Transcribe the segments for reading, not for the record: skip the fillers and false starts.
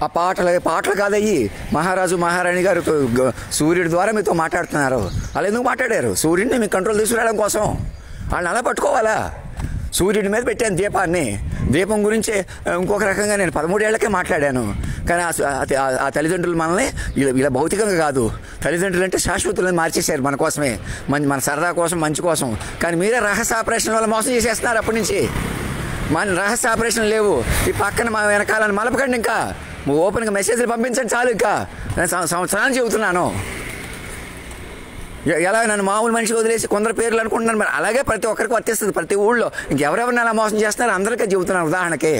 ఆ పాటలు కాదయ్యి. మహారాజు మహారాణి గారు సూర్యుడి ద్వారా మీతో మాట్లాడుతున్నారు. అలా ఎందుకు మాట్లాడారు? సూర్యుడిని మీ కంట్రోల్ తీసుకురావడం కోసం. వాళ్ళని అలా పట్టుకోవాలా? సూర్యుడి మీద పెట్టాను దీపాన్ని. దీపం గురించి ఇంకొక రకంగా నేను 13 ఏళ్లకే మాట్లాడాను. కానీ ఆ తల్లిదండ్రులు మనల్ని ఇలా భౌతికంగా కాదు, తల్లిదండ్రులు అంటే శాశ్వతులను మార్చేశారు మన కోసమే, మన సరదా కోసం, మంచి కోసం. కానీ మీరే రహస్య ఆపరేషన్ వల్ల మోసం చేసేస్తున్నారు. అప్పటి నుంచి మన రహస్య ఆపరేషన్ లేవు. ఈ పక్కన మా వెనకాలని మలపకండి. ఇంకా ఓపెన్గా మెసేజ్లు పంపించండి చాలు. ఇంకా నేను సంవత్సరాలు చెబుతున్నాను. ఎలా నన్ను మామూలు మనిషి వదిలేసి కొందరు పేర్లు అనుకుంటున్నాను. మరి అలాగే ప్రతి ఒక్కరికి వర్తిస్తుంది. ప్రతి ఊళ్ళో ఇంకెవరెవరిని అలా మోసం చేస్తున్నారు అందరికీ చెబుతున్నాను. ఉదాహరణకి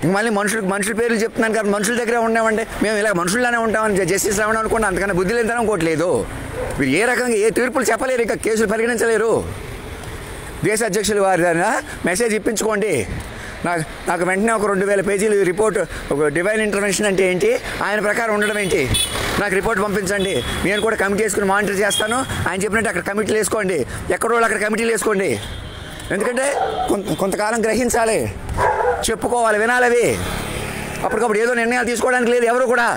ఇంక మళ్ళీ మనుషుల పేర్లు చెప్తున్నాను కదా. మనుషుల దగ్గరే ఉన్నామంటే మేము ఇలా మనుషుల్లానే ఉంటామని జస్టిస్ రావడం అనుకోండి. అంతకన్నా బుద్ధి లేదని అనుకోవట్లేదు. మీరు ఏ రకంగా ఏ తీర్పులు చెప్పలేరు, ఇంకా కేసులు పరిగణించలేరు. దేశ అధ్యక్షులు వారి మెసేజ్ ఇప్పించుకోండి. నాకు వెంటనే ఒక 2000 పేజీలు రిపోర్ట్, ఒక డివైన్ ఇంటర్వెన్షన్ అంటే ఏంటి, ఆయన ప్రకారం ఉండడం ఏంటి, నాకు రిపోర్ట్ పంపించండి. నేను కూడా కమిటీ వేసుకుని మానిటర్ చేస్తాను. ఆయన చెప్పినట్టు అక్కడ కమిటీలు వేసుకోండి. ఎక్కడో అక్కడ కమిటీలు వేసుకోండి. ఎందుకంటే కొంతకాలం గ్రహించాలి, చెప్పుకోవాలి, వినాలి. అవి అప్పటికప్పుడు ఏదో నిర్ణయాలు తీసుకోవడానికి లేదు ఎవరు కూడా.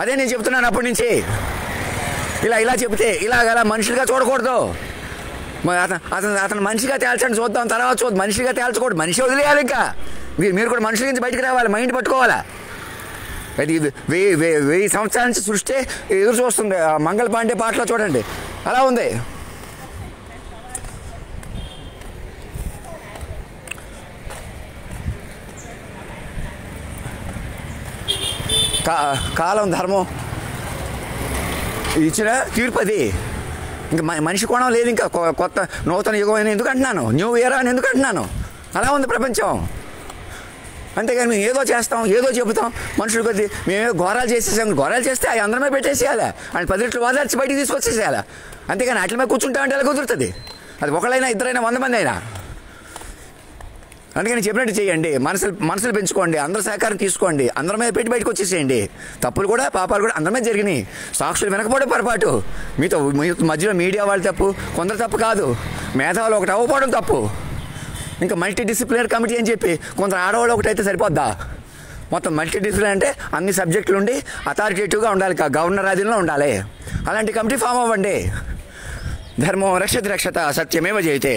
అదే నేను చెప్తున్నాను అప్పటి నుంచి. ఇలా చెప్తే ఇలాగలా మనుషులుగా చూడకూడదు. అతను మనిషిగా తేల్చండి, చూద్దాం, తర్వాత చూద్దాం. మనిషిగా తేల్చకూడదు, మనిషి వదిలేయాలి. ఇంకా మీరు కూడా మనుషుల నుంచి బయటకు రావాలి, మైండ్ పట్టుకోవాలా. అది 1000 సంవత్సరాల నుంచి సృష్టి ఎదురు చూస్తుంది. మంగళ పాండే పాటలో చూడండి అలా ఉంది. కాలం ధర్మం ఇచ్చిన తీర్పు అది. ఇంకా మనిషి కోణం లేదు. ఇంకా కొత్త నూతన యుగం అని ఎందుకు అంటున్నాను, న్యూ ఇయర్ అని ఎందుకు అంటున్నాను. అలా ఉంది ప్రపంచం. అంతేగాని మేము ఏదో చేస్తాం, ఏదో చెబుతాం. మనుషులు కొద్ది మేమేదో ఘోరాలు చేసేసాం. ఘోరాలు చేస్తే అవి అందరమే పెట్టేసేయాలి. ఆయన 10 రెట్లు వాదార్చి బయటికి తీసుకొచ్చేసేయాలి. అంతేగాని అట్ల మీద కూర్చుంటామంటే ఎలా కుదురుతుంది? అది ఒకళ్ళైనా, ఇద్దరైనా, 100 మంది అయినా. అందుకని చెప్పినట్టు చేయండి. మనసులు పెంచుకోండి, అందరూ సహకారం తీసుకోండి, అందరి మీద పెట్టి బయటకు వచ్చేసేయండి. తప్పులు కూడా పాపాలు కూడా అందరి మీద జరిగినాయి. సాక్షులు వెనకపోవడం పొరపాటు. మీతో మధ్యలో మీడియా వాళ్ళు తప్పు, కొందరు తప్పు కాదు, మేధావులు ఒకటి అవ్వకపోవడం తప్పు. ఇంకా మల్టీ డిసిప్లినరీ కమిటీ అని చెప్పి కొందరు ఆడవాళ్ళు ఒకటైతే సరిపోద్దా? మొత్తం మల్టీ డిసిప్లినరీ అంటే అన్ని సబ్జెక్టులు ఉండి అథారిటేటివ్గా ఉండాలి, గవర్నర్ ఆధీనంలో ఉండాలి. అలాంటి కమిటీ ఫామ్ అవ్వండి. ధర్మం రక్షతి రక్షత సత్యమేవ జయతే.